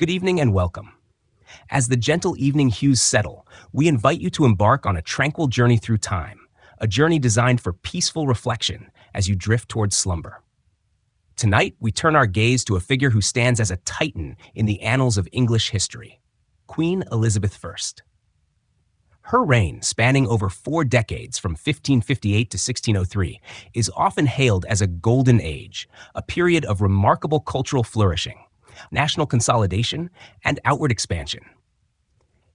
Good evening and welcome. As the gentle evening hues settle, we invite you to embark on a tranquil journey through time, a journey designed for peaceful reflection as you drift towards slumber. Tonight, we turn our gaze to a figure who stands as a titan in the annals of English history, Queen Elizabeth I. Her reign, spanning over 4 decades from 1558 to 1603, is often hailed as a golden age, a period of remarkable cultural flourishing, national consolidation, and outward expansion.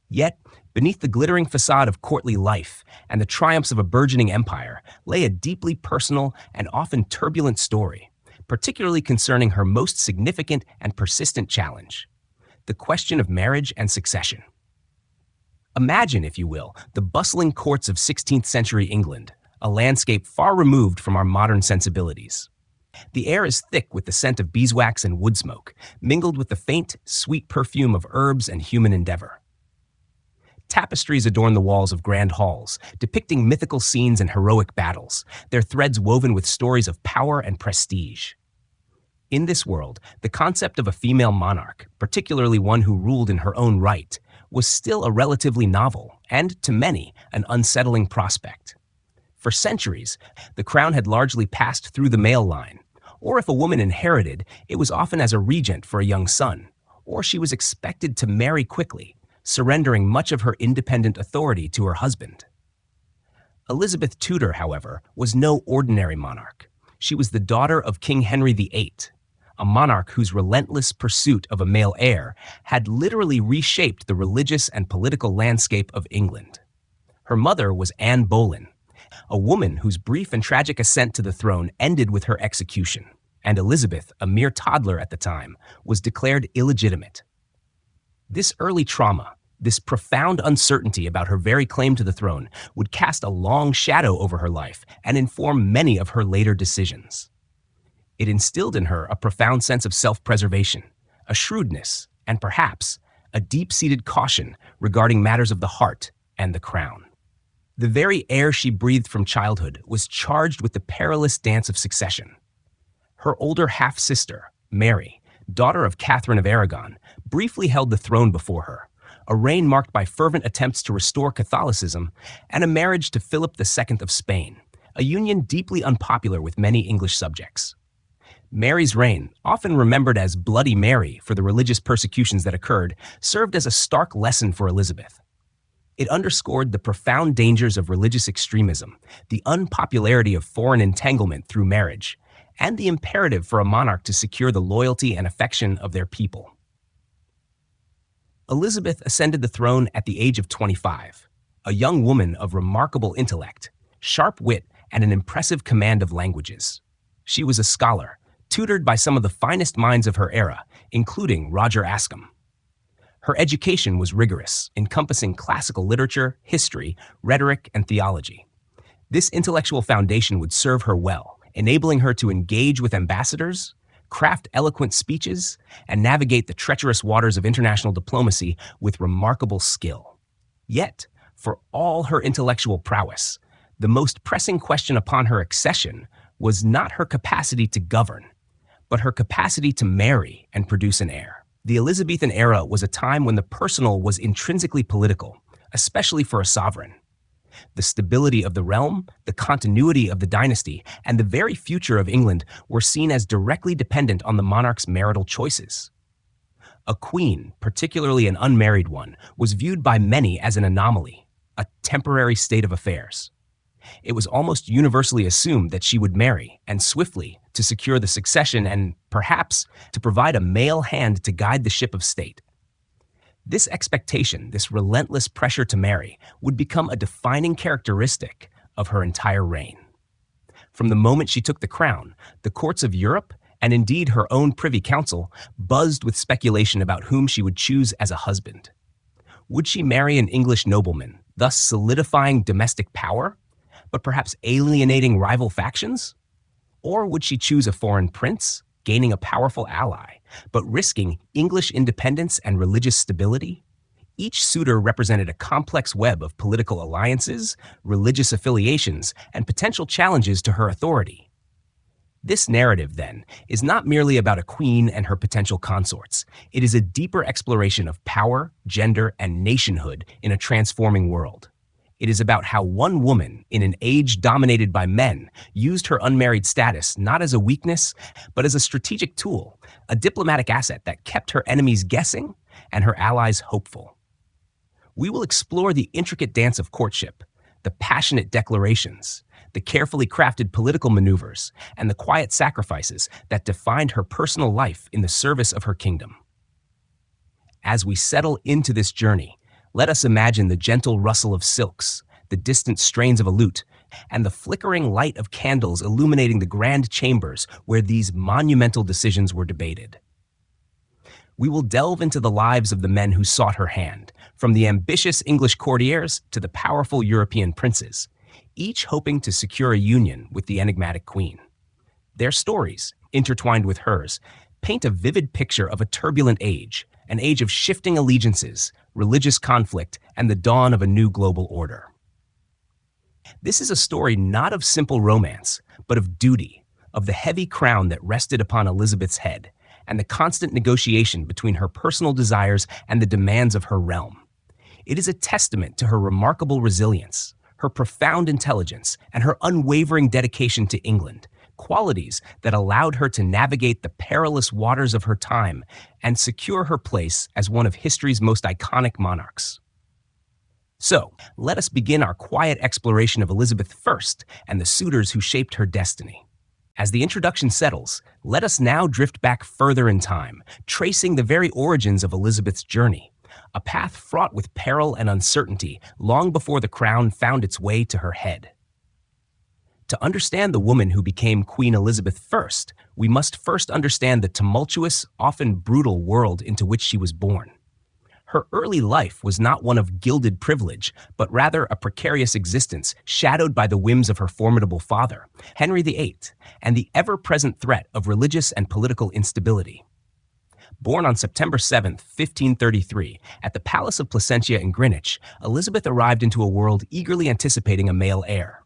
Yet, beneath the glittering facade of courtly life and the triumphs of a burgeoning empire lay a deeply personal and often turbulent story, particularly concerning her most significant and persistent challenge, the question of marriage and succession. Imagine, if you will, the bustling courts of 16th century England, a landscape far removed from our modern sensibilities. The air is thick with the scent of beeswax and wood smoke, mingled with the faint, sweet perfume of herbs and human endeavor. Tapestries adorn the walls of grand halls, depicting mythical scenes and heroic battles, their threads woven with stories of power and prestige. In this world, the concept of a female monarch, particularly one who ruled in her own right, was still a relatively novel and, to many, an unsettling prospect. For centuries, the crown had largely passed through the male line, or if a woman inherited, it was often as a regent for a young son, or she was expected to marry quickly, surrendering much of her independent authority to her husband. Elizabeth Tudor, however, was no ordinary monarch. She was the daughter of King Henry VIII, a monarch whose relentless pursuit of a male heir had literally reshaped the religious and political landscape of England. Her mother was Anne Boleyn, a woman whose brief and tragic ascent to the throne ended with her execution, and Elizabeth, a mere toddler at the time, was declared illegitimate. This early trauma, this profound uncertainty about her very claim to the throne, would cast a long shadow over her life and inform many of her later decisions. It instilled in her a profound sense of self-preservation, a shrewdness, and perhaps a deep-seated caution regarding matters of the heart and the crown. The very air she breathed from childhood was charged with the perilous dance of succession. Her older half-sister, Mary, daughter of Catherine of Aragon, briefly held the throne before her, a reign marked by fervent attempts to restore Catholicism and a marriage to Philip II of Spain, a union deeply unpopular with many English subjects. Mary's reign, often remembered as Bloody Mary for the religious persecutions that occurred, served as a stark lesson for Elizabeth. It underscored the profound dangers of religious extremism, the unpopularity of foreign entanglement through marriage, and the imperative for a monarch to secure the loyalty and affection of their people. Elizabeth ascended the throne at the age of 25, a young woman of remarkable intellect, sharp wit, and an impressive command of languages. She was a scholar, tutored by some of the finest minds of her era, including Roger Ascham. Her education was rigorous, encompassing classical literature, history, rhetoric, and theology. This intellectual foundation would serve her well, enabling her to engage with ambassadors, craft eloquent speeches, and navigate the treacherous waters of international diplomacy with remarkable skill. Yet, for all her intellectual prowess, the most pressing question upon her accession was not her capacity to govern, but her capacity to marry and produce an heir. The Elizabethan era was a time when the personal was intrinsically political, especially for a sovereign. The stability of the realm, the continuity of the dynasty, and the very future of England were seen as directly dependent on the monarch's marital choices. A queen, particularly an unmarried one, was viewed by many as an anomaly, a temporary state of affairs. It was almost universally assumed that she would marry, and swiftly, to secure the succession and, perhaps, to provide a male hand to guide the ship of state. This expectation, this relentless pressure to marry, would become a defining characteristic of her entire reign. From the moment she took the crown, the courts of Europe, and indeed her own Privy Council, buzzed with speculation about whom she would choose as a husband. Would she marry an English nobleman, thus solidifying domestic power, but perhaps alienating rival factions? Or would she choose a foreign prince, gaining a powerful ally, but risking English independence and religious stability? Each suitor represented a complex web of political alliances, religious affiliations, and potential challenges to her authority. This narrative, then, is not merely about a queen and her potential consorts. It is a deeper exploration of power, gender, and nationhood in a transforming world. It is about how one woman, in an age dominated by men, used her unmarried status not as a weakness, but as a strategic tool, a diplomatic asset that kept her enemies guessing and her allies hopeful. We will explore the intricate dance of courtship, the passionate declarations, the carefully crafted political maneuvers, and the quiet sacrifices that defined her personal life in the service of her kingdom. As we settle into this journey, let us imagine the gentle rustle of silks, the distant strains of a lute, and the flickering light of candles illuminating the grand chambers where these monumental decisions were debated. We will delve into the lives of the men who sought her hand, from the ambitious English courtiers to the powerful European princes, each hoping to secure a union with the enigmatic queen. Their stories, intertwined with hers, paint a vivid picture of a turbulent age, an age of shifting allegiances, religious conflict, and the dawn of a new global order. This is a story not of simple romance, but of duty, of the heavy crown that rested upon Elizabeth's head, and the constant negotiation between her personal desires and the demands of her realm. It is a testament to her remarkable resilience, her profound intelligence, and her unwavering dedication to England, qualities that allowed her to navigate the perilous waters of her time and secure her place as one of history's most iconic monarchs. So, let us begin our quiet exploration of Elizabeth I and the suitors who shaped her destiny. As the introduction settles, let us now drift back further in time, tracing the very origins of Elizabeth's journey, a path fraught with peril and uncertainty long before the crown found its way to her head. To understand the woman who became Queen Elizabeth I, we must first understand the tumultuous, often brutal world into which she was born. Her early life was not one of gilded privilege, but rather a precarious existence shadowed by the whims of her formidable father, Henry VIII, and the ever-present threat of religious and political instability. Born on September 7, 1533, at the Palace of Placentia in Greenwich, Elizabeth arrived into a world eagerly anticipating a male heir.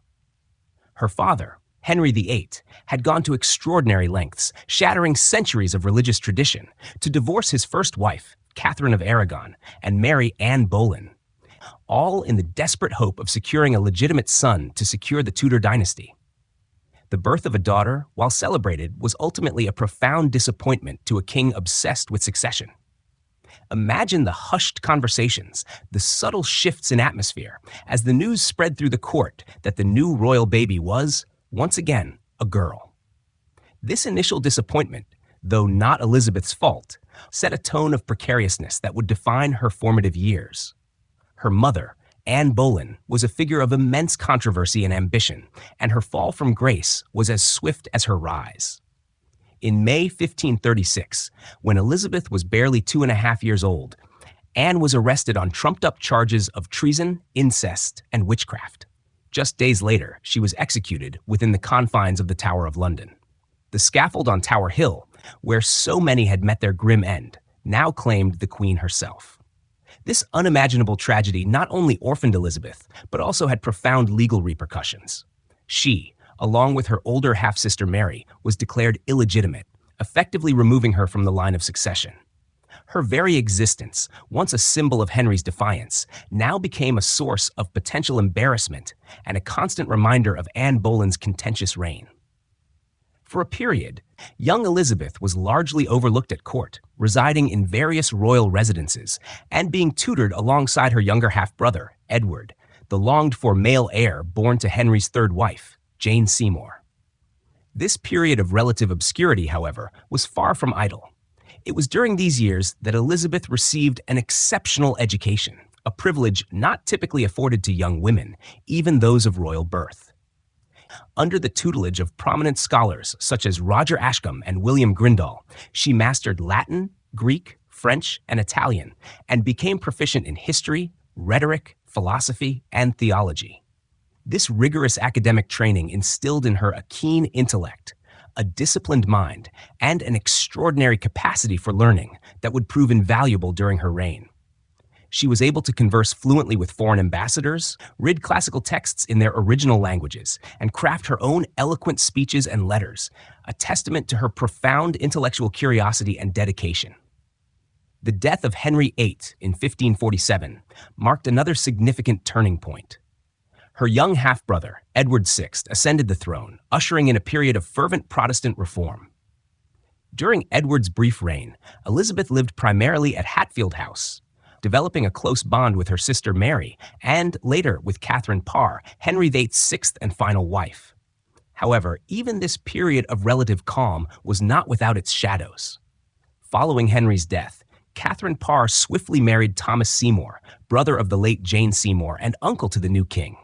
Her father, Henry VIII, had gone to extraordinary lengths, shattering centuries of religious tradition, to divorce his first wife, Catherine of Aragon, and marry Anne Boleyn, all in the desperate hope of securing a legitimate son to secure the Tudor dynasty. The birth of a daughter, while celebrated, was ultimately a profound disappointment to a king obsessed with succession. Imagine the hushed conversations, the subtle shifts in atmosphere, as the news spread through the court that the new royal baby was, once again, a girl. This initial disappointment, though not Elizabeth's fault, set a tone of precariousness that would define her formative years. Her mother, Anne Boleyn, was a figure of immense controversy and ambition, and her fall from grace was as swift as her rise. In May 1536, when Elizabeth was barely 2.5 years old, Anne was arrested on trumped-up charges of treason, incest, and witchcraft. Just days later, she was executed within the confines of the Tower of London. The scaffold on Tower Hill, where so many had met their grim end, now claimed the Queen herself. This unimaginable tragedy not only orphaned Elizabeth, but also had profound legal repercussions. She, along with her older half-sister Mary, was declared illegitimate, effectively removing her from the line of succession. Her very existence, once a symbol of Henry's defiance, now became a source of potential embarrassment and a constant reminder of Anne Boleyn's contentious reign. For a period, young Elizabeth was largely overlooked at court, residing in various royal residences and being tutored alongside her younger half-brother, Edward, the longed-for male heir born to Henry's third wife, Jane Seymour. This period of relative obscurity, however, was far from idle. It was during these years that Elizabeth received an exceptional education, a privilege not typically afforded to young women, even those of royal birth. Under the tutelage of prominent scholars such as Roger Ascham and William Grindal, she mastered Latin, Greek, French, and Italian, and became proficient in history, rhetoric, philosophy, and theology. This rigorous academic training instilled in her a keen intellect, a disciplined mind, and an extraordinary capacity for learning that would prove invaluable during her reign. She was able to converse fluently with foreign ambassadors, read classical texts in their original languages, and craft her own eloquent speeches and letters, a testament to her profound intellectual curiosity and dedication. The death of Henry VIII in 1547 marked another significant turning point. Her young half-brother, Edward VI, ascended the throne, ushering in a period of fervent Protestant reform. During Edward's brief reign, Elizabeth lived primarily at Hatfield House, developing a close bond with her sister Mary and, later, with Catherine Parr, Henry VIII's sixth and final wife. However, even this period of relative calm was not without its shadows. Following Henry's death, Catherine Parr swiftly married Thomas Seymour, brother of the late Jane Seymour and uncle to the new king.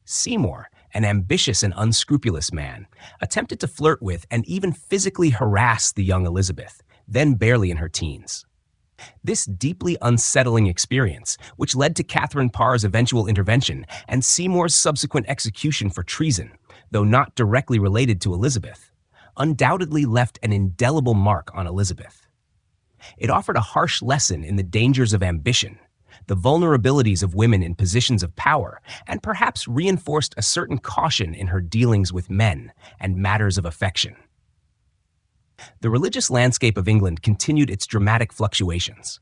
Seymour, an ambitious and unscrupulous man, attempted to flirt with and even physically harass the young Elizabeth, then barely in her teens. This deeply unsettling experience, which led to Catherine Parr's eventual intervention and Seymour's subsequent execution for treason, though not directly related to Elizabeth, undoubtedly left an indelible mark on Elizabeth. It offered a harsh lesson in the dangers of ambition, the vulnerabilities of women in positions of power, and perhaps reinforced a certain caution in her dealings with men and matters of affection. The religious landscape of England continued its dramatic fluctuations.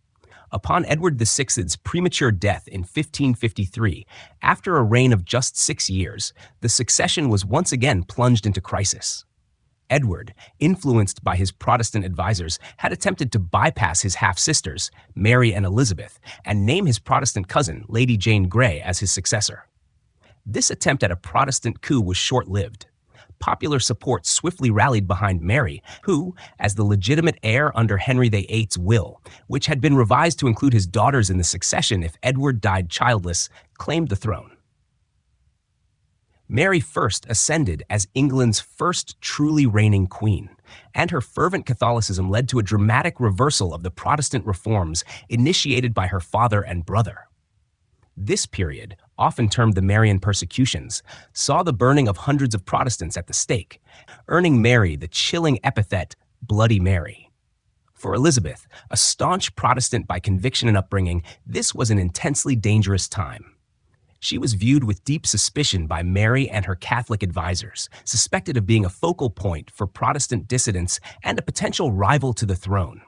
Upon Edward VI's premature death in 1553, after a reign of just 6 years, the succession was once again plunged into crisis. Edward, influenced by his Protestant advisors, had attempted to bypass his half-sisters, Mary and Elizabeth, and name his Protestant cousin, Lady Jane Grey, as his successor. This attempt at a Protestant coup was short-lived. Popular support swiftly rallied behind Mary, who, as the legitimate heir under Henry VIII's will, which had been revised to include his daughters in the succession if Edward died childless, claimed the throne. Mary first ascended as England's first truly reigning queen, and her fervent Catholicism led to a dramatic reversal of the Protestant reforms initiated by her father and brother. This period, often termed the Marian persecutions, saw the burning of hundreds of Protestants at the stake, earning Mary the chilling epithet Bloody Mary. For Elizabeth, a staunch Protestant by conviction and upbringing, this was an intensely dangerous time. She was viewed with deep suspicion by Mary and her Catholic advisors, suspected of being a focal point for Protestant dissidents and a potential rival to the throne.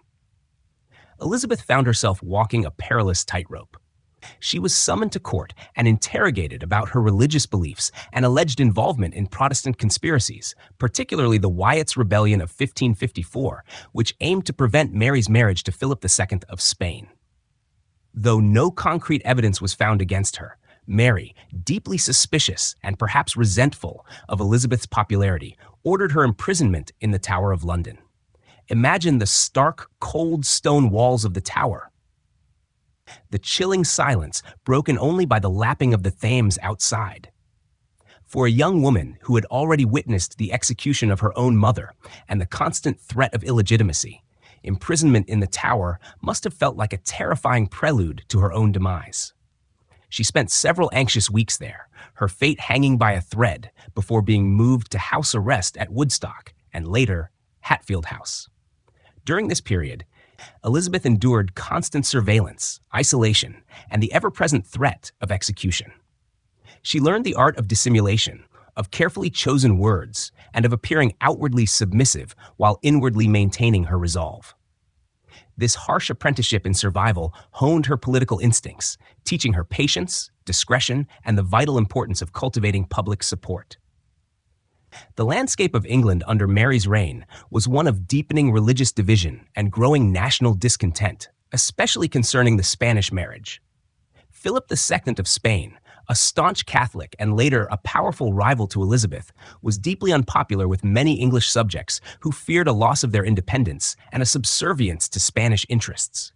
Elizabeth found herself walking a perilous tightrope. She was summoned to court and interrogated about her religious beliefs and alleged involvement in Protestant conspiracies, particularly the Wyatt's Rebellion of 1554, which aimed to prevent Mary's marriage to Philip II of Spain. Though no concrete evidence was found against her, Mary, deeply suspicious and perhaps resentful of Elizabeth's popularity, ordered her imprisonment in the Tower of London. Imagine the stark, cold stone walls of the tower. The chilling silence broken only by the lapping of the Thames outside. For a young woman who had already witnessed the execution of her own mother and the constant threat of illegitimacy, imprisonment in the tower must have felt like a terrifying prelude to her own demise. She spent several anxious weeks there, her fate hanging by a thread, before being moved to house arrest at Woodstock and later Hatfield House. During this period, Elizabeth endured constant surveillance, isolation, and the ever-present threat of execution. She learned the art of dissimulation, of carefully chosen words, and of appearing outwardly submissive while inwardly maintaining her resolve. This harsh apprenticeship in survival honed her political instincts, teaching her patience, discretion, and the vital importance of cultivating public support. The landscape of England under Mary's reign was one of deepening religious division and growing national discontent, especially concerning the Spanish marriage. Philip II of Spain, a staunch Catholic and later a powerful rival to Elizabeth, was deeply unpopular with many English subjects who feared a loss of their independence and a subservience to Spanish interests.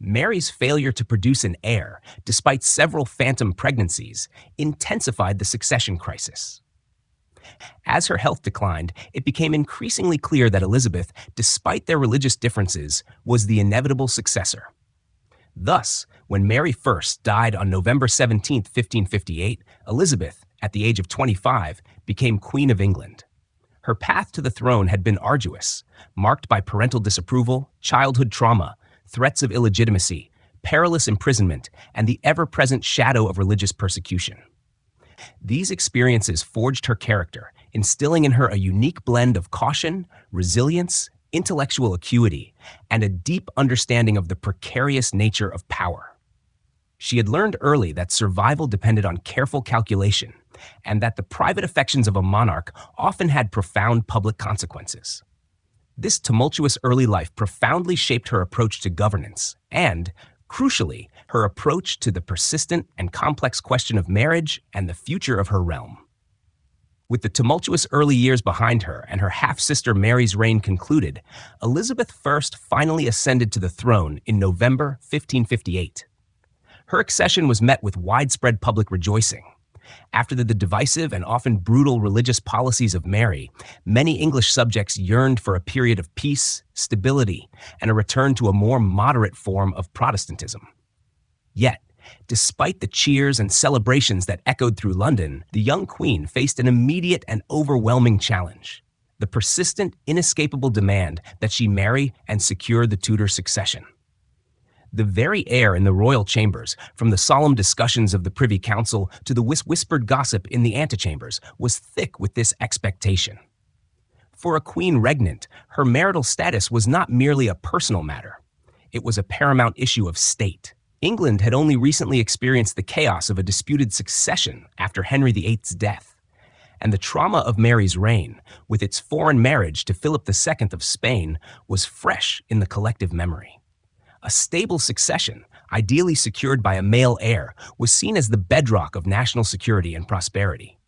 Mary's failure to produce an heir, despite several phantom pregnancies, intensified the succession crisis. As her health declined, it became increasingly clear that Elizabeth, despite their religious differences, was the inevitable successor. Thus, when Mary first died on November 17, 1558, Elizabeth, at the age of 25, became Queen of England. Her path to the throne had been arduous, marked by parental disapproval, childhood trauma, threats of illegitimacy, perilous imprisonment, and the ever-present shadow of religious persecution. These experiences forged her character, instilling in her a unique blend of caution, resilience, intellectual acuity, and a deep understanding of the precarious nature of power. She had learned early that survival depended on careful calculation, and that the private affections of a monarch often had profound public consequences. This tumultuous early life profoundly shaped her approach to governance and, crucially, her approach to the persistent and complex question of marriage and the future of her realm. With the tumultuous early years behind her and her half-sister Mary's reign concluded, Elizabeth I finally ascended to the throne in November 1558. Her accession was met with widespread public rejoicing. After the divisive and often brutal religious policies of Mary, many English subjects yearned for a period of peace, stability, and a return to a more moderate form of Protestantism. Yet, despite the cheers and celebrations that echoed through London, the young queen faced an immediate and overwhelming challenge: the persistent, inescapable demand that she marry and secure the Tudor succession. The very air in the royal chambers, from the solemn discussions of the Privy Council to the whispered gossip in the antechambers, was thick with this expectation. For a queen regnant, her marital status was not merely a personal matter. It was a paramount issue of state. England had only recently experienced the chaos of a disputed succession after Henry VIII's death, and the trauma of Mary's reign, with its foreign marriage to Philip II of Spain, was fresh in the collective memory. A stable succession, ideally secured by a male heir, was seen as the bedrock of national security and prosperity.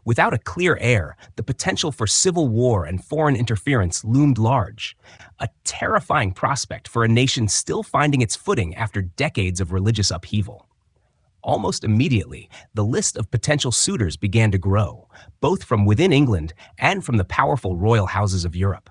Without a clear heir, the potential for civil war and foreign interference loomed large, a terrifying prospect for a nation still finding its footing after decades of religious upheaval. Almost immediately, the list of potential suitors began to grow, both from within England and from the powerful royal houses of Europe.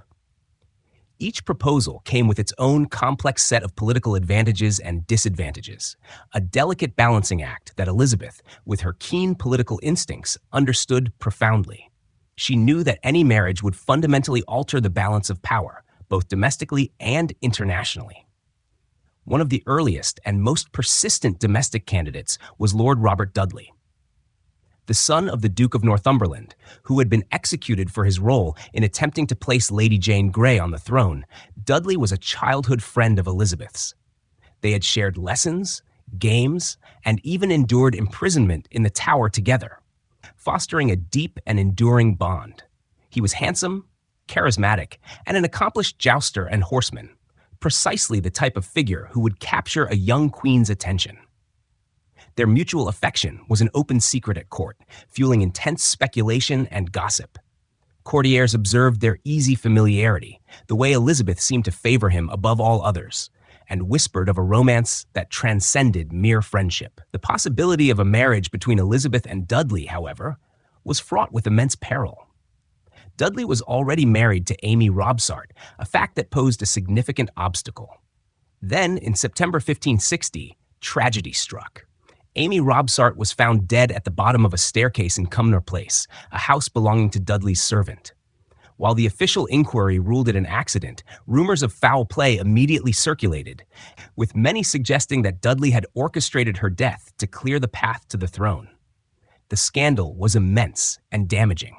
Each proposal came with its own complex set of political advantages and disadvantages, a delicate balancing act that Elizabeth, with her keen political instincts, understood profoundly. She knew that any marriage would fundamentally alter the balance of power, both domestically and internationally. One of the earliest and most persistent domestic candidates was Lord Robert Dudley. The son of the Duke of Northumberland, who had been executed for his role in attempting to place Lady Jane Grey on the throne, Dudley was a childhood friend of Elizabeth's. They had shared lessons, games, and even endured imprisonment in the Tower together, fostering a deep and enduring bond. He was handsome, charismatic, and an accomplished jouster and horseman, precisely the type of figure who would capture a young queen's attention. Their mutual affection was an open secret at court, fueling intense speculation and gossip. Courtiers observed their easy familiarity, the way Elizabeth seemed to favor him above all others, and whispered of a romance that transcended mere friendship. The possibility of a marriage between Elizabeth and Dudley, however, was fraught with immense peril. Dudley was already married to Amy Robsart, a fact that posed a significant obstacle. Then, in September 1560, tragedy struck. Amy Robsart was found dead at the bottom of a staircase in Cumnor Place, a house belonging to Dudley's servant. While the official inquiry ruled it an accident, rumors of foul play immediately circulated, with many suggesting that Dudley had orchestrated her death to clear the path to the throne. The scandal was immense and damaging.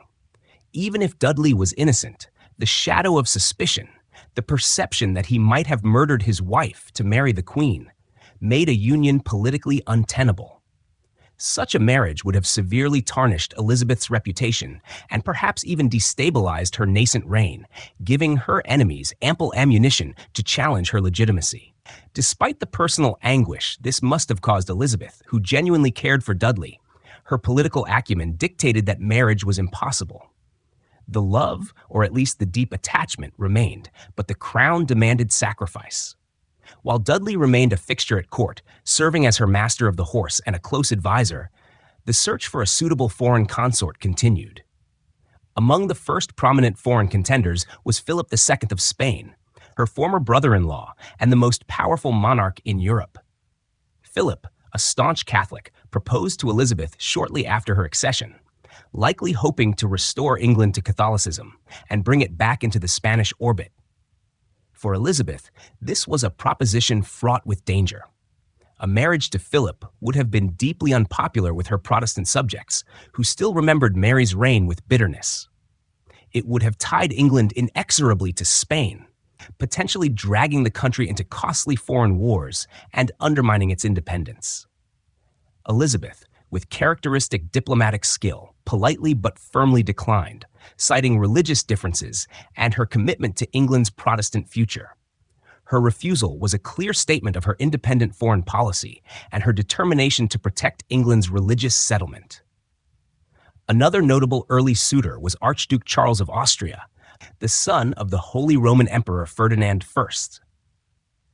Even if Dudley was innocent, the shadow of suspicion, the perception that he might have murdered his wife to marry the queen, made a union politically untenable. Such a marriage would have severely tarnished Elizabeth's reputation and perhaps even destabilized her nascent reign, giving her enemies ample ammunition to challenge her legitimacy. Despite the personal anguish this must have caused Elizabeth, who genuinely cared for Dudley, her political acumen dictated that marriage was impossible. The love, or at least the deep attachment, remained, but the crown demanded sacrifice. While Dudley remained a fixture at court, serving as her master of the horse and a close advisor, the search for a suitable foreign consort continued. Among the first prominent foreign contenders was Philip II of Spain, her former brother-in-law and the most powerful monarch in Europe. Philip, a staunch Catholic, proposed to Elizabeth shortly after her accession, likely hoping to restore England to Catholicism and bring it back into the Spanish orbit. For Elizabeth, this was a proposition fraught with danger. A marriage to Philip would have been deeply unpopular with her Protestant subjects, who still remembered Mary's reign with bitterness. It would have tied England inexorably to Spain, potentially dragging the country into costly foreign wars and undermining its independence. Elizabeth, with characteristic diplomatic skill, politely but firmly declined, citing religious differences and her commitment to England's Protestant future. Her refusal was a clear statement of her independent foreign policy and her determination to protect England's religious settlement. Another notable early suitor was Archduke Charles of Austria, the son of the Holy Roman Emperor Ferdinand I.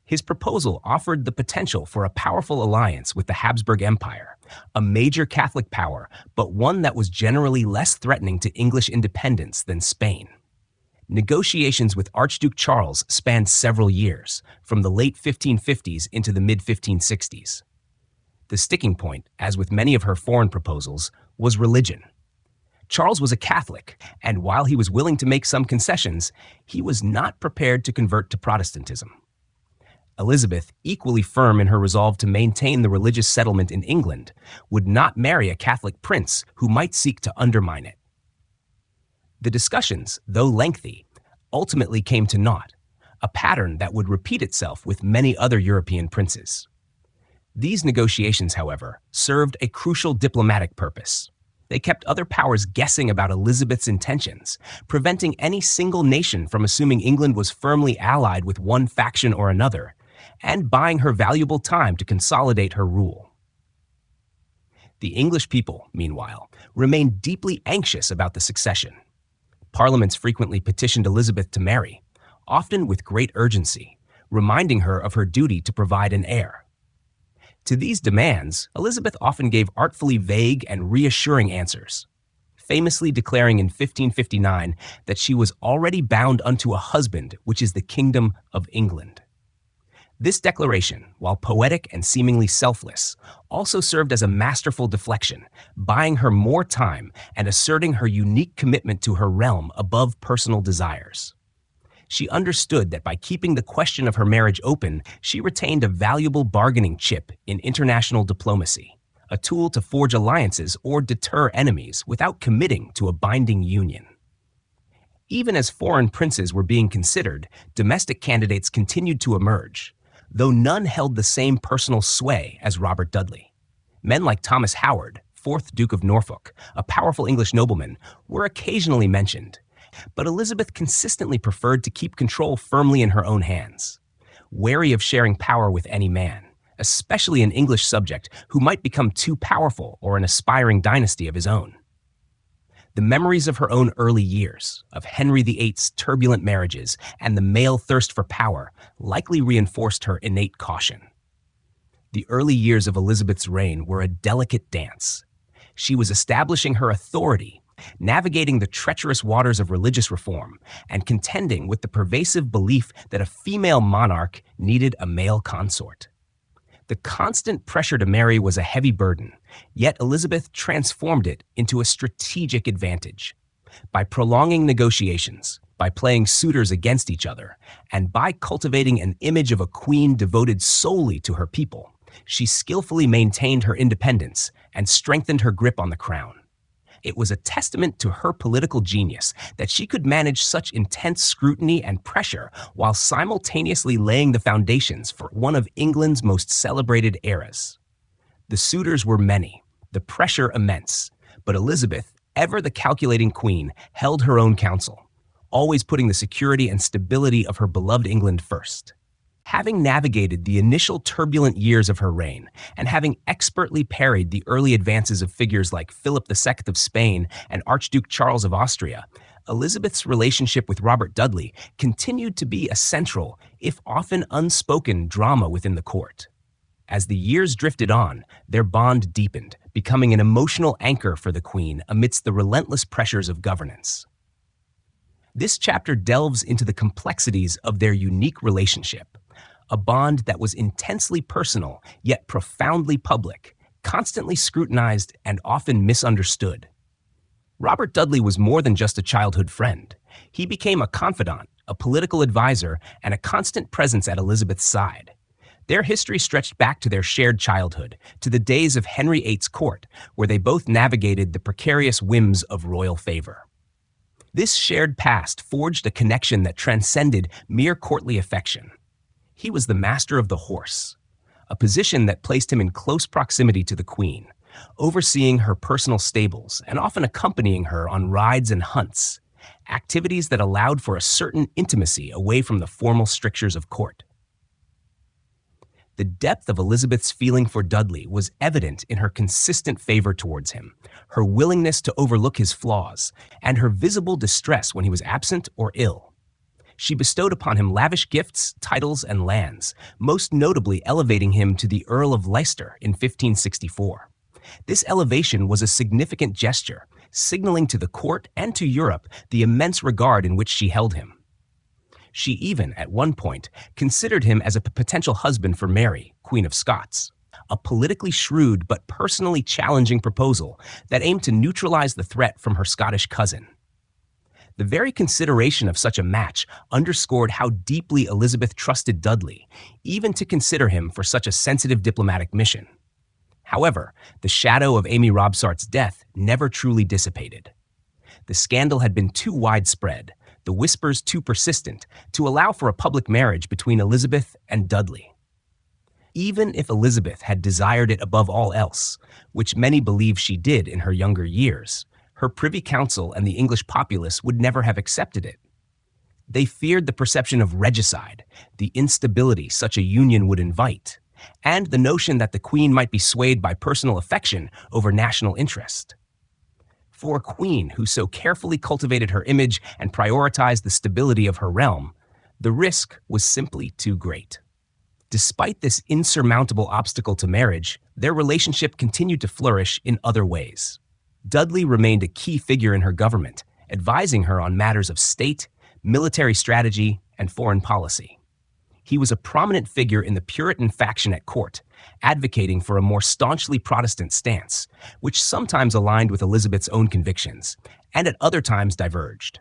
His proposal offered the potential for a powerful alliance with the Habsburg Empire, a major Catholic power, but one that was generally less threatening to English independence than Spain. Negotiations with Archduke Charles spanned several years, from the late 1550s into the mid-1560s. The sticking point, as with many of her foreign proposals, was religion. Charles was a Catholic, and while he was willing to make some concessions, he was not prepared to convert to Protestantism. Elizabeth, equally firm in her resolve to maintain the religious settlement in England, would not marry a Catholic prince who might seek to undermine it. The discussions, though lengthy, ultimately came to naught, a pattern that would repeat itself with many other European princes. These negotiations, however, served a crucial diplomatic purpose. They kept other powers guessing about Elizabeth's intentions, preventing any single nation from assuming England was firmly allied with one faction or another, and buying her valuable time to consolidate her rule. The English people, meanwhile, remained deeply anxious about the succession. Parliaments frequently petitioned Elizabeth to marry, often with great urgency, reminding her of her duty to provide an heir. To these demands, Elizabeth often gave artfully vague and reassuring answers, famously declaring in 1559 that she was already bound unto a husband, which is the kingdom of England. This declaration, while poetic and seemingly selfless, also served as a masterful deflection, buying her more time and asserting her unique commitment to her realm above personal desires. She understood that by keeping the question of her marriage open, she retained a valuable bargaining chip in international diplomacy, a tool to forge alliances or deter enemies without committing to a binding union. Even as foreign princes were being considered, domestic candidates continued to emerge, though none held the same personal sway as Robert Dudley. Men like Thomas Howard, 4th Duke of Norfolk, a powerful English nobleman, were occasionally mentioned, but Elizabeth consistently preferred to keep control firmly in her own hands, wary of sharing power with any man, especially an English subject who might become too powerful or an aspiring dynasty of his own. The memories of her own early years, of Henry VIII's turbulent marriages, and the male thirst for power likely reinforced her innate caution. The early years of Elizabeth's reign were a delicate dance. She was establishing her authority, navigating the treacherous waters of religious reform, and contending with the pervasive belief that a female monarch needed a male consort. The constant pressure to marry was a heavy burden, yet Elizabeth transformed it into a strategic advantage. By prolonging negotiations, by playing suitors against each other, and by cultivating an image of a queen devoted solely to her people, she skillfully maintained her independence and strengthened her grip on the crown. It was a testament to her political genius that she could manage such intense scrutiny and pressure while simultaneously laying the foundations for one of England's most celebrated eras. The suitors were many, the pressure immense, but Elizabeth, ever the calculating queen, held her own counsel, always putting the security and stability of her beloved England first. Having navigated the initial turbulent years of her reign, and having expertly parried the early advances of figures like Philip II of Spain and Archduke Charles of Austria, Elizabeth's relationship with Robert Dudley continued to be a central, if often unspoken, drama within the court. As the years drifted on, their bond deepened, becoming an emotional anchor for the Queen amidst the relentless pressures of governance. This chapter delves into the complexities of their unique relationship, a bond that was intensely personal yet profoundly public, constantly scrutinized and often misunderstood. Robert Dudley was more than just a childhood friend. He became a confidant, a political advisor, and a constant presence at Elizabeth's side. Their history stretched back to their shared childhood, to the days of Henry VIII's court, where they both navigated the precarious whims of royal favor. This shared past forged a connection that transcended mere courtly affection. He was the master of the horse, a position that placed him in close proximity to the queen, overseeing her personal stables and often accompanying her on rides and hunts, activities that allowed for a certain intimacy away from the formal strictures of court. The depth of Elizabeth's feeling for Dudley was evident in her consistent favor towards him, her willingness to overlook his flaws, and her visible distress when he was absent or ill. She bestowed upon him lavish gifts, titles, and lands, most notably elevating him to the Earl of Leicester in 1564. This elevation was a significant gesture, signaling to the court and to Europe the immense regard in which she held him. She even, at one point, considered him as a potential husband for Mary, Queen of Scots, a politically shrewd but personally challenging proposal that aimed to neutralize the threat from her Scottish cousin. The very consideration of such a match underscored how deeply Elizabeth trusted Dudley, even to consider him for such a sensitive diplomatic mission. However, the shadow of Amy Robsart's death never truly dissipated. The scandal had been too widespread, the whispers too persistent, to allow for a public marriage between Elizabeth and Dudley. Even if Elizabeth had desired it above all else, which many believe she did in her younger years, her Privy Council and the English populace would never have accepted it. They feared the perception of regicide, the instability such a union would invite, and the notion that the Queen might be swayed by personal affection over national interest. For a queen who so carefully cultivated her image and prioritized the stability of her realm, the risk was simply too great. Despite this insurmountable obstacle to marriage, their relationship continued to flourish in other ways. Dudley remained a key figure in her government, advising her on matters of state, military strategy, and foreign policy. He was a prominent figure in the Puritan faction at court, advocating for a more staunchly Protestant stance, which sometimes aligned with Elizabeth's own convictions, and at other times diverged.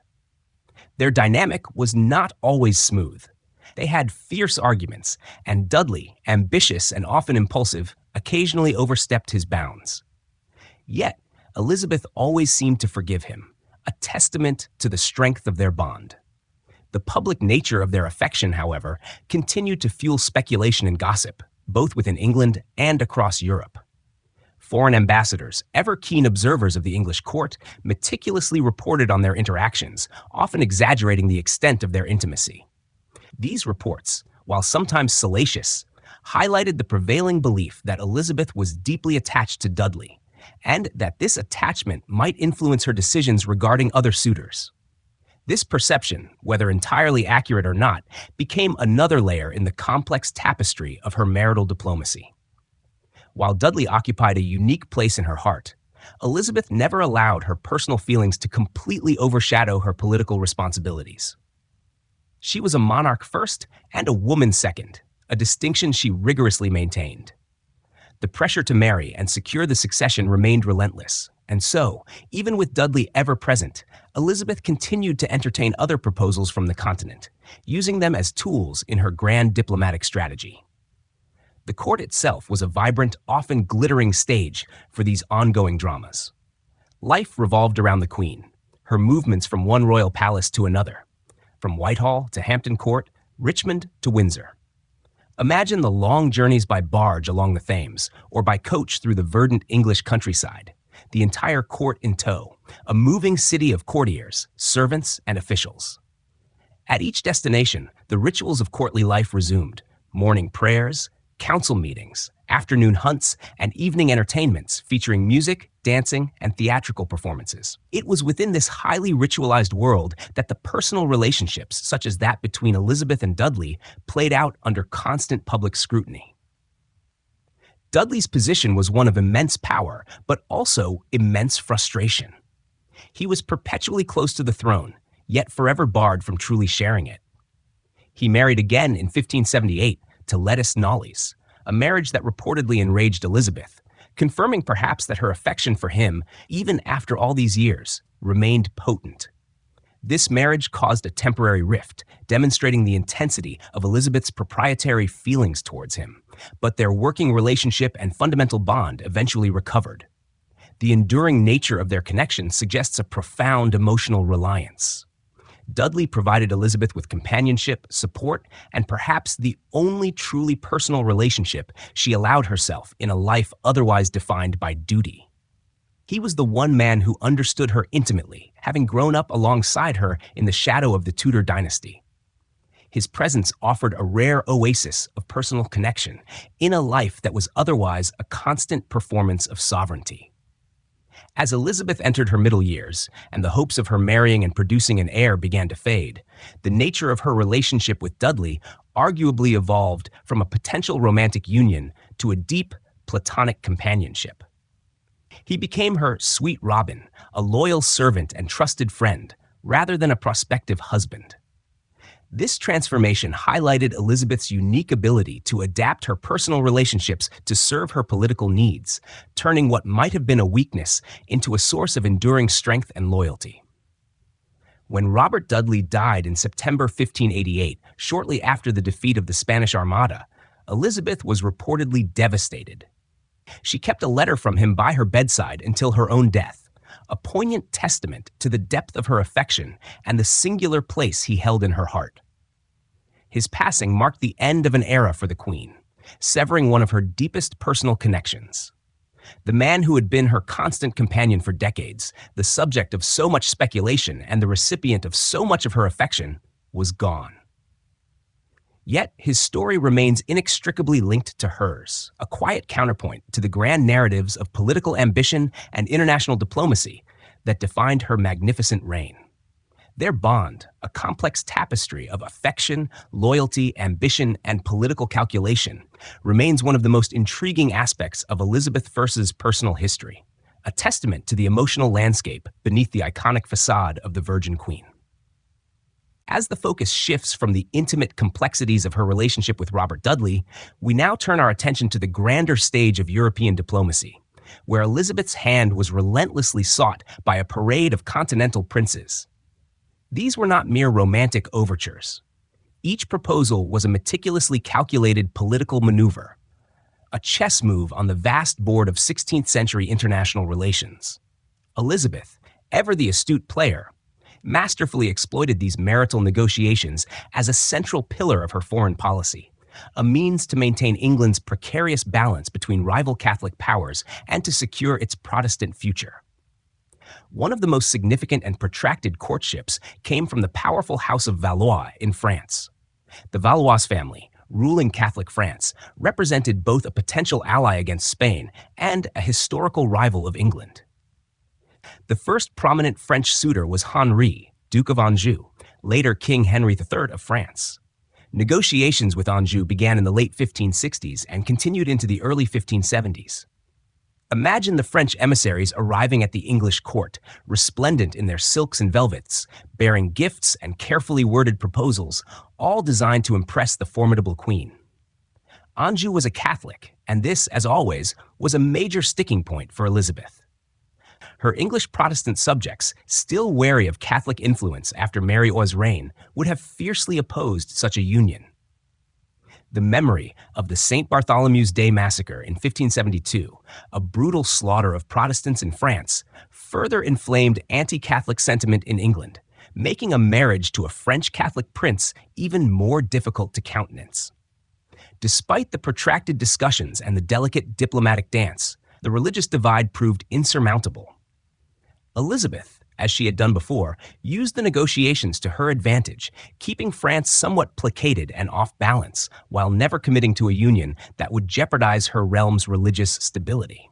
Their dynamic was not always smooth. They had fierce arguments, and Dudley, ambitious and often impulsive, occasionally overstepped his bounds. Yet, Elizabeth always seemed to forgive him, a testament to the strength of their bond. The public nature of their affection, however, continued to fuel speculation and gossip, both within England and across Europe. Foreign ambassadors, ever keen observers of the English court, meticulously reported on their interactions, often exaggerating the extent of their intimacy. These reports, while sometimes salacious, highlighted the prevailing belief that Elizabeth was deeply attached to Dudley, and that this attachment might influence her decisions regarding other suitors. This perception, whether entirely accurate or not, became another layer in the complex tapestry of her marital diplomacy. While Dudley occupied a unique place in her heart, Elizabeth never allowed her personal feelings to completely overshadow her political responsibilities. She was a monarch first and a woman second, a distinction she rigorously maintained. The pressure to marry and secure the succession remained relentless, and so, even with Dudley ever present, Elizabeth continued to entertain other proposals from the continent, using them as tools in her grand diplomatic strategy. The court itself was a vibrant, often glittering stage for these ongoing dramas. Life revolved around the Queen, her movements from one royal palace to another, from Whitehall to Hampton Court, Richmond to Windsor. Imagine the long journeys by barge along the Thames, or by coach through the verdant English countryside, the entire court in tow, a moving city of courtiers, servants, and officials. At each destination, the rituals of courtly life resumed: morning prayers, council meetings, afternoon hunts, and evening entertainments featuring music, dancing, and theatrical performances. It was within this highly ritualized world that the personal relationships, such as that between Elizabeth and Dudley, played out under constant public scrutiny. Dudley's position was one of immense power, but also immense frustration. He was perpetually close to the throne, yet forever barred from truly sharing it. He married again in 1578 to Lettice Knollys, a marriage that reportedly enraged Elizabeth, confirming perhaps that her affection for him, even after all these years, remained potent. This marriage caused a temporary rift, demonstrating the intensity of Elizabeth's proprietary feelings towards him, but their working relationship and fundamental bond eventually recovered. The enduring nature of their connection suggests a profound emotional reliance. Dudley provided Elizabeth with companionship, support, and perhaps the only truly personal relationship she allowed herself in a life otherwise defined by duty. He was the one man who understood her intimately, having grown up alongside her in the shadow of the Tudor dynasty. His presence offered a rare oasis of personal connection in a life that was otherwise a constant performance of sovereignty. As Elizabeth entered her middle years, and the hopes of her marrying and producing an heir began to fade, the nature of her relationship with Dudley arguably evolved from a potential romantic union to a deep, platonic companionship. He became her sweet Robin, a loyal servant and trusted friend, rather than a prospective husband. This transformation highlighted Elizabeth's unique ability to adapt her personal relationships to serve her political needs, turning what might have been a weakness into a source of enduring strength and loyalty. When Robert Dudley died in September 1588, shortly after the defeat of the Spanish Armada, Elizabeth was reportedly devastated. She kept a letter from him by her bedside until her own death, a poignant testament to the depth of her affection and the singular place he held in her heart. His passing marked the end of an era for the Queen, severing one of her deepest personal connections. The man who had been her constant companion for decades, the subject of so much speculation and the recipient of so much of her affection, was gone. Yet his story remains inextricably linked to hers, a quiet counterpoint to the grand narratives of political ambition and international diplomacy that defined her magnificent reign. Their bond, a complex tapestry of affection, loyalty, ambition, and political calculation, remains one of the most intriguing aspects of Elizabeth I's personal history, a testament to the emotional landscape beneath the iconic facade of the Virgin Queen. As the focus shifts from the intimate complexities of her relationship with Robert Dudley, we now turn our attention to the grander stage of European diplomacy, where Elizabeth's hand was relentlessly sought by a parade of continental princes. These were not mere romantic overtures. Each proposal was a meticulously calculated political maneuver, a chess move on the vast board of 16th-century international relations. Elizabeth, ever the astute player, masterfully exploited these marital negotiations as a central pillar of her foreign policy, a means to maintain England's precarious balance between rival Catholic powers and to secure its Protestant future. One of the most significant and protracted courtships came from the powerful House of Valois in France. The Valois family, ruling Catholic France, represented both a potential ally against Spain and a historical rival of England. The first prominent French suitor was Henri, Duke of Anjou, later King Henry III of France. Negotiations with Anjou began in the late 1560s and continued into the early 1570s. Imagine the French emissaries arriving at the English court, resplendent in their silks and velvets, bearing gifts and carefully worded proposals, all designed to impress the formidable queen. Anjou was a Catholic, and this, as always, was a major sticking point for Elizabeth. Her English Protestant subjects, still wary of Catholic influence after Mary Oi's reign, would have fiercely opposed such a union. The memory of the St. Bartholomew's Day massacre in 1572, a brutal slaughter of Protestants in France, further inflamed anti-Catholic sentiment in England, making a marriage to a French Catholic prince even more difficult to countenance. Despite the protracted discussions and the delicate diplomatic dance, the religious divide proved insurmountable. Elizabeth, as she had done before, used the negotiations to her advantage, keeping France somewhat placated and off balance, while never committing to a union that would jeopardize her realm's religious stability.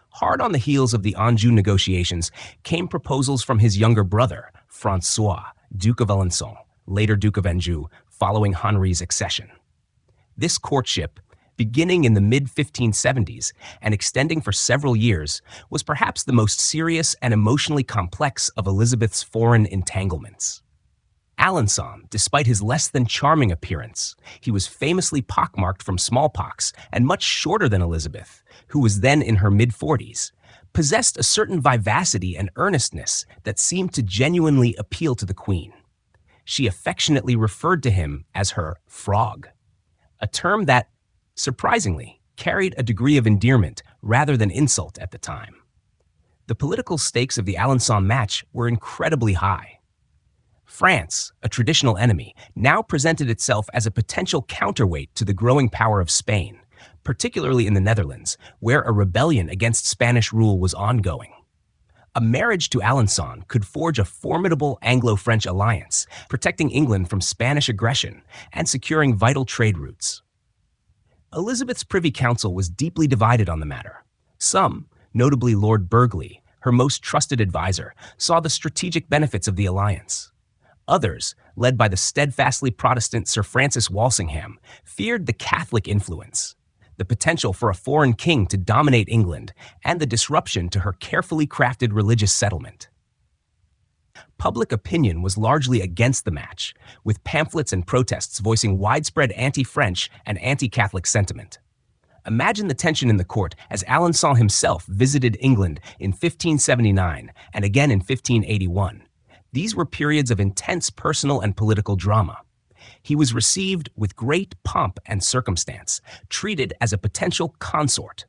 Hard on the heels of the Anjou negotiations came proposals from his younger brother, François, Duke of Alençon, later Duke of Anjou, following Henri's accession. This courtship, beginning in the mid-1570s and extending for several years, was perhaps the most serious and emotionally complex of Elizabeth's foreign entanglements. Alençon, despite his less than charming appearance, he was famously pockmarked from smallpox and much shorter than Elizabeth, who was then in her mid-40s, possessed a certain vivacity and earnestness that seemed to genuinely appeal to the queen. She affectionately referred to him as her frog, a term that, surprisingly, carried a degree of endearment rather than insult at the time. The political stakes of the Alençon match were incredibly high. France, a traditional enemy, now presented itself as a potential counterweight to the growing power of Spain, particularly in the Netherlands, where a rebellion against Spanish rule was ongoing. A marriage to Alençon could forge a formidable Anglo-French alliance, protecting England from Spanish aggression and securing vital trade routes. Elizabeth's Privy Council was deeply divided on the matter. Some, notably Lord Burghley, her most trusted advisor, saw the strategic benefits of the alliance. Others, led by the steadfastly Protestant Sir Francis Walsingham, feared the Catholic influence, the potential for a foreign king to dominate England, and the disruption to her carefully crafted religious settlement. Public opinion was largely against the match, with pamphlets and protests voicing widespread anti-French and anti-Catholic sentiment. Imagine the tension in the court as Alençon himself visited England in 1579 and again in 1581. These were periods of intense personal and political drama. He was received with great pomp and circumstance, treated as a potential consort.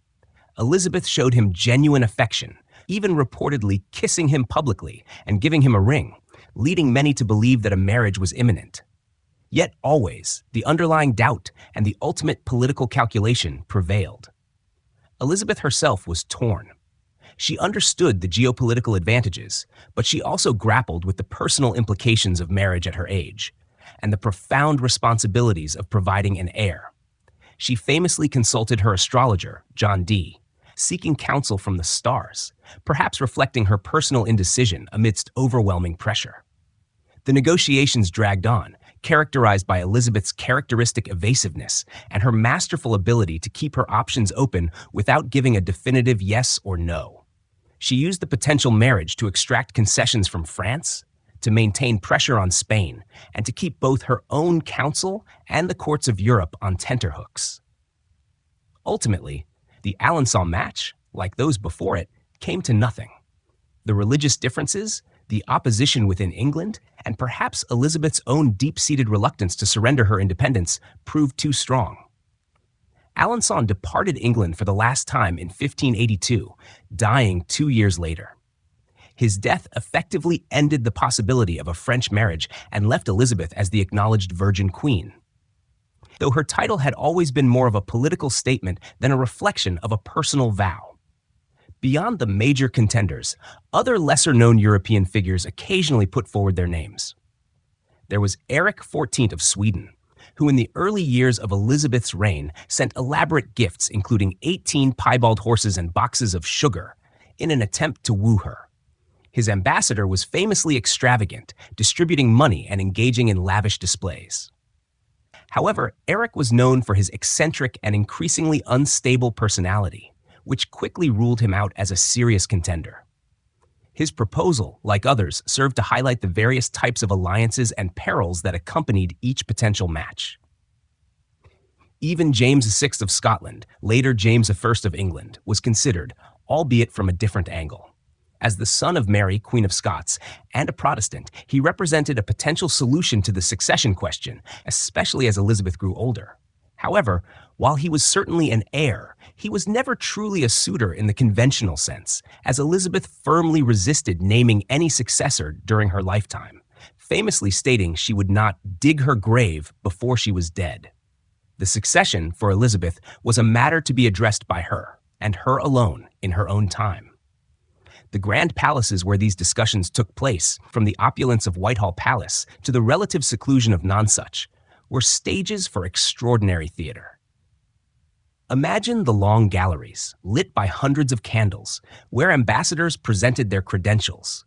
Elizabeth showed him genuine affection, even reportedly kissing him publicly and giving him a ring, leading many to believe that a marriage was imminent. Yet always, the underlying doubt and the ultimate political calculation prevailed. Elizabeth herself was torn. She understood the geopolitical advantages, but she also grappled with the personal implications of marriage at her age and the profound responsibilities of providing an heir. She famously consulted her astrologer, John Dee, seeking counsel from the stars, perhaps reflecting her personal indecision amidst overwhelming pressure. The negotiations dragged on, characterized by Elizabeth's characteristic evasiveness and her masterful ability to keep her options open without giving a definitive yes or no. She used the potential marriage to extract concessions from France, to maintain pressure on Spain, and to keep both her own council and the courts of Europe on tenterhooks. Ultimately, the Alençon match, like those before it, came to nothing. The religious differences, the opposition within England, and perhaps Elizabeth's own deep-seated reluctance to surrender her independence proved too strong. Alençon departed England for the last time in 1582, dying 2 years later. His death effectively ended the possibility of a French marriage and left Elizabeth as the acknowledged Virgin Queen. Though her title had always been more of a political statement than a reflection of a personal vow. Beyond the major contenders, other lesser-known European figures occasionally put forward their names. There was Eric XIV of Sweden, who in the early years of Elizabeth's reign sent elaborate gifts including 18 piebald horses and boxes of sugar in an attempt to woo her. His ambassador was famously extravagant, distributing money and engaging in lavish displays. However, Eric was known for his eccentric and increasingly unstable personality, which quickly ruled him out as a serious contender. His proposal, like others, served to highlight the various types of alliances and perils that accompanied each potential match. Even James VI of Scotland, later James I of England, was considered, albeit from a different angle. As the son of Mary, Queen of Scots, and a Protestant, he represented a potential solution to the succession question, especially as Elizabeth grew older. However, while he was certainly an heir, he was never truly a suitor in the conventional sense, as Elizabeth firmly resisted naming any successor during her lifetime, famously stating she would not dig her grave before she was dead. The succession, for Elizabeth, was a matter to be addressed by her, and her alone, in her own time. The grand palaces where these discussions took place, from the opulence of Whitehall Palace to the relative seclusion of Nonsuch, were stages for extraordinary theater. Imagine the long galleries, lit by hundreds of candles, where ambassadors presented their credentials.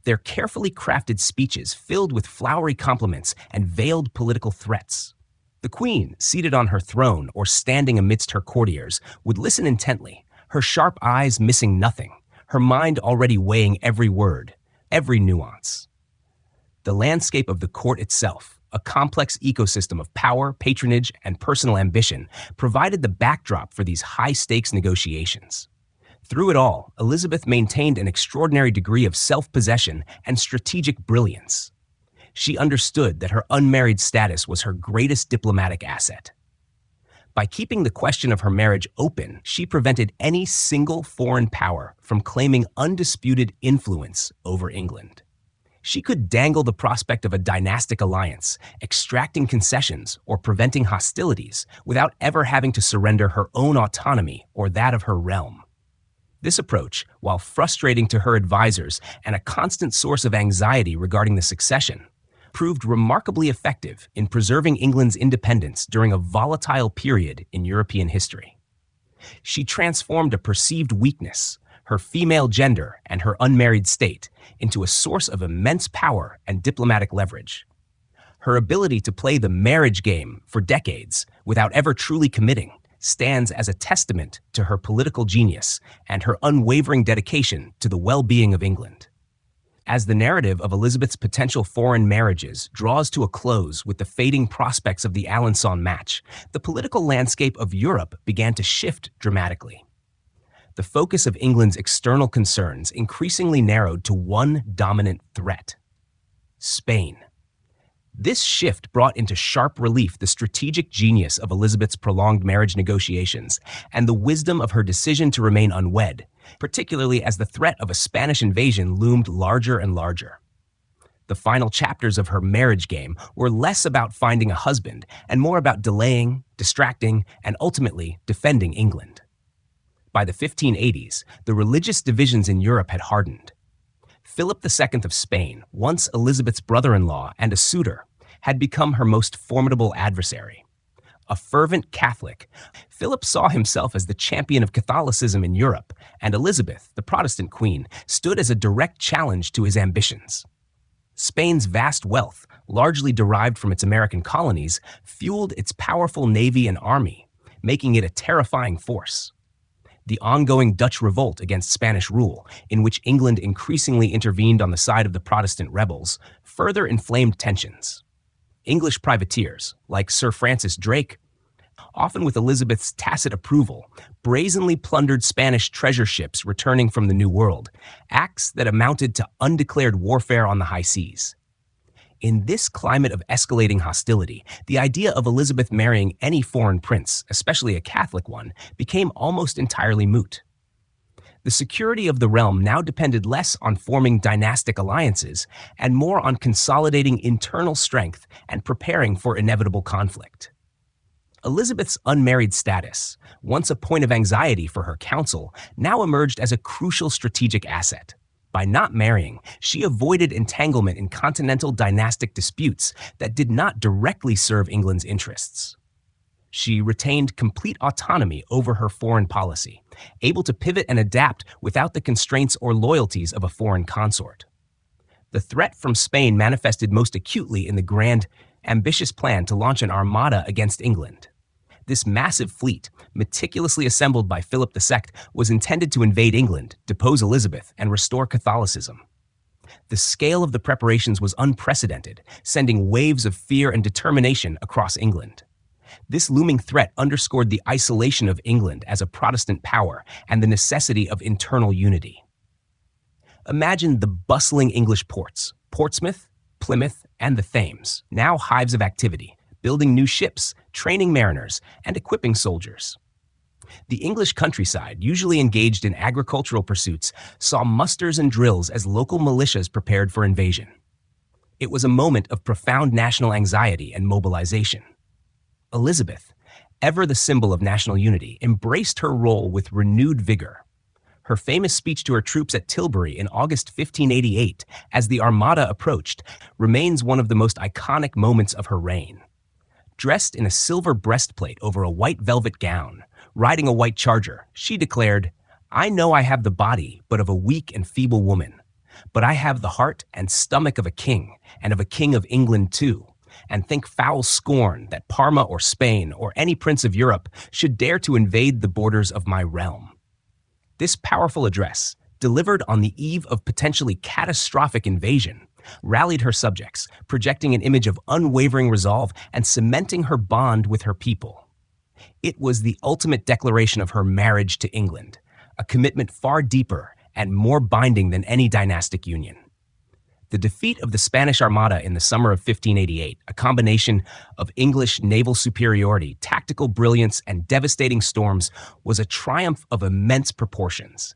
Their carefully crafted speeches filled with flowery compliments and veiled political threats. The queen, seated on her throne or standing amidst her courtiers, would listen intently, her sharp eyes missing nothing, her mind already weighing every word, every nuance. The landscape of the court itself, a complex ecosystem of power, patronage, and personal ambition, provided the backdrop for these high-stakes negotiations. Through it all, Elizabeth maintained an extraordinary degree of self-possession and strategic brilliance. She understood that her unmarried status was her greatest diplomatic asset. By keeping the question of her marriage open, she prevented any single foreign power from claiming undisputed influence over England. She could dangle the prospect of a dynastic alliance, extracting concessions or preventing hostilities without ever having to surrender her own autonomy or that of her realm. This approach, while frustrating to her advisors and a constant source of anxiety regarding the succession, proved remarkably effective in preserving England's independence during a volatile period in European history. She transformed a perceived weakness, her female gender and her unmarried state, into a source of immense power and diplomatic leverage. Her ability to play the marriage game for decades without ever truly committing stands as a testament to her political genius and her unwavering dedication to the well-being of England. As the narrative of Elizabeth's potential foreign marriages draws to a close with the fading prospects of the Alençon match, the political landscape of Europe began to shift dramatically. The focus of England's external concerns increasingly narrowed to one dominant threat: Spain. This shift brought into sharp relief the strategic genius of Elizabeth's prolonged marriage negotiations and the wisdom of her decision to remain unwed, particularly as the threat of a Spanish invasion loomed larger and larger. The final chapters of her marriage game were less about finding a husband and more about delaying, distracting, and ultimately defending England. By the 1580s, the religious divisions in Europe had hardened. Philip II of Spain, once Elizabeth's brother-in-law and a suitor, had become her most formidable adversary. A fervent Catholic, Philip saw himself as the champion of Catholicism in Europe, and Elizabeth, the Protestant queen, stood as a direct challenge to his ambitions. Spain's vast wealth, largely derived from its American colonies, fueled its powerful navy and army, making it a terrifying force. The ongoing Dutch revolt against Spanish rule, in which England increasingly intervened on the side of the Protestant rebels, further inflamed tensions. English privateers, like Sir Francis Drake, often with Elizabeth's tacit approval, brazenly plundered Spanish treasure ships returning from the New World, acts that amounted to undeclared warfare on the high seas. In this climate of escalating hostility, the idea of Elizabeth marrying any foreign prince, especially a Catholic one, became almost entirely moot. The security of the realm now depended less on forming dynastic alliances and more on consolidating internal strength and preparing for inevitable conflict. Elizabeth's unmarried status, once a point of anxiety for her council, now emerged as a crucial strategic asset. By not marrying, she avoided entanglement in continental dynastic disputes that did not directly serve England's interests. She retained complete autonomy over her foreign policy, able to pivot and adapt without the constraints or loyalties of a foreign consort. The threat from Spain manifested most acutely in the grand, ambitious plan to launch an armada against England. This massive fleet, meticulously assembled by Philip II, was intended to invade England, depose Elizabeth, and restore Catholicism. The scale of the preparations was unprecedented, sending waves of fear and determination across England. This looming threat underscored the isolation of England as a Protestant power and the necessity of internal unity. Imagine the bustling English ports, Portsmouth, Plymouth, and the Thames, now hives of activity, building new ships, training mariners, and equipping soldiers. The English countryside, usually engaged in agricultural pursuits, saw musters and drills as local militias prepared for invasion. It was a moment of profound national anxiety and mobilization. Elizabeth, ever the symbol of national unity, embraced her role with renewed vigor. Her famous speech to her troops at Tilbury in August 1588, as the Armada approached, remains one of the most iconic moments of her reign. Dressed in a silver breastplate over a white velvet gown, riding a white charger, she declared, "I know I have the body but of a weak and feeble woman, but I have the heart and stomach of a king, and of a king of England too, and think foul scorn that Parma or Spain or any prince of Europe should dare to invade the borders of my realm." This powerful address, delivered on the eve of potentially catastrophic invasion, rallied her subjects, projecting an image of unwavering resolve and cementing her bond with her people. It was the ultimate declaration of her marriage to England, a commitment far deeper and more binding than any dynastic union. The defeat of the Spanish Armada in the summer of 1588, a combination of English naval superiority, tactical brilliance, and devastating storms, was a triumph of immense proportions.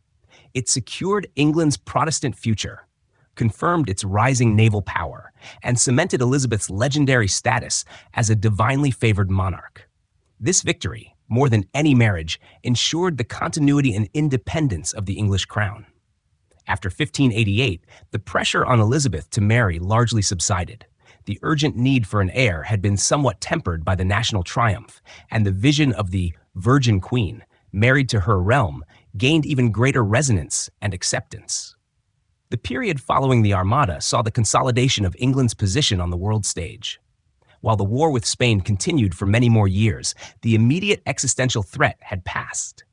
It secured England's Protestant future, confirmed its rising naval power, and cemented Elizabeth's legendary status as a divinely favored monarch. This victory, more than any marriage, ensured the continuity and independence of the English crown. After 1588, the pressure on Elizabeth to marry largely subsided. The urgent need for an heir had been somewhat tempered by the national triumph, and the vision of the Virgin Queen, married to her realm, gained even greater resonance and acceptance. The period following the Armada saw the consolidation of England's position on the world stage. While the war with Spain continued for many more years, the immediate existential threat had passed.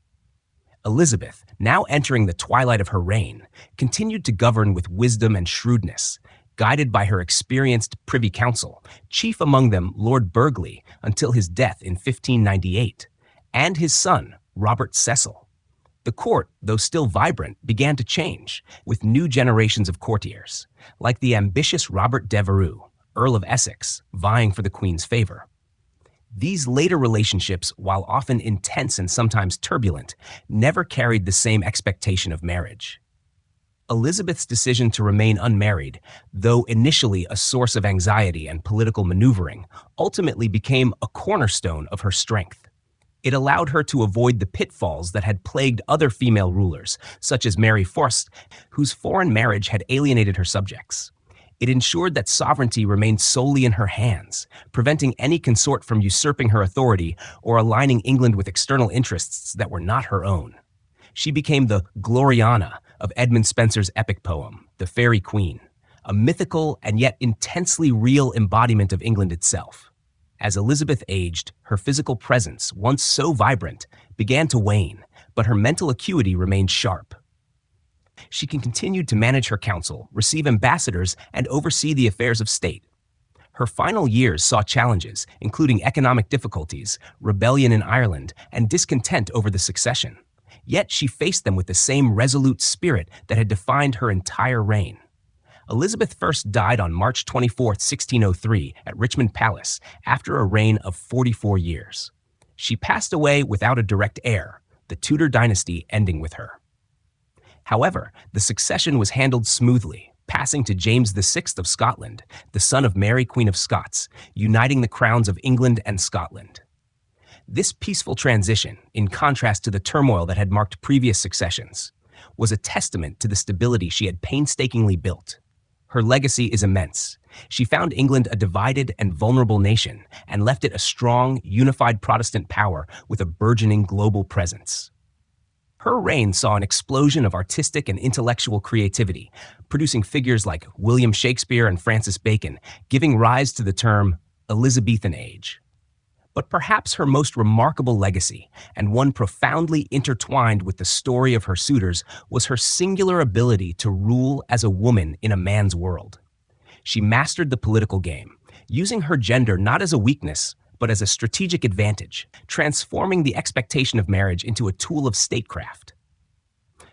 Elizabeth, now entering the twilight of her reign, continued to govern with wisdom and shrewdness, guided by her experienced Privy Council, chief among them Lord Burghley until his death in 1598, and his son, Robert Cecil. The court, though still vibrant, began to change, with new generations of courtiers, like the ambitious Robert Devereux, Earl of Essex, vying for the Queen's favor. These later relationships, while often intense and sometimes turbulent, never carried the same expectation of marriage. Elizabeth's decision to remain unmarried, though initially a source of anxiety and political maneuvering, ultimately became a cornerstone of her strength. It allowed her to avoid the pitfalls that had plagued other female rulers, such as Mary Forst, whose foreign marriage had alienated her subjects. It ensured that sovereignty remained solely in her hands, preventing any consort from usurping her authority or aligning England with external interests that were not her own. She became the Gloriana of Edmund Spenser's epic poem, The Faerie Queen, a mythical and yet intensely real embodiment of England itself. As Elizabeth aged, her physical presence, once so vibrant, began to wane, but her mental acuity remained sharp. She continued to manage her council, receive ambassadors, and oversee the affairs of state. Her final years saw challenges, including economic difficulties, rebellion in Ireland, and discontent over the succession. Yet she faced them with the same resolute spirit that had defined her entire reign. Elizabeth first died on March 24, 1603, at Richmond Palace, after a reign of 44 years. She passed away without a direct heir, the Tudor dynasty ending with her. However, the succession was handled smoothly, passing to James VI of Scotland, the son of Mary, Queen of Scots, uniting the crowns of England and Scotland. This peaceful transition, in contrast to the turmoil that had marked previous successions, was a testament to the stability she had painstakingly built. Her legacy is immense. She found England a divided and vulnerable nation and left it a strong, unified Protestant power with a burgeoning global presence. Her reign saw an explosion of artistic and intellectual creativity, producing figures like William Shakespeare and Francis Bacon, giving rise to the term Elizabethan Age. But perhaps her most remarkable legacy, and one profoundly intertwined with the story of her suitors, was her singular ability to rule as a woman in a man's world. She mastered the political game, using her gender not as a weakness, but as a strategic advantage, transforming the expectation of marriage into a tool of statecraft.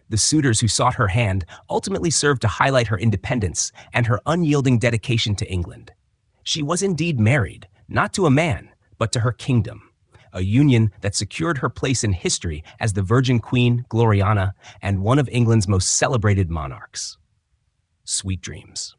The suitors who sought her hand ultimately served to highlight her independence and her unyielding dedication to England. She was indeed married, not to a man, but to her kingdom, a union that secured her place in history as the Virgin Queen, Gloriana, and one of England's most celebrated monarchs. Sweet dreams.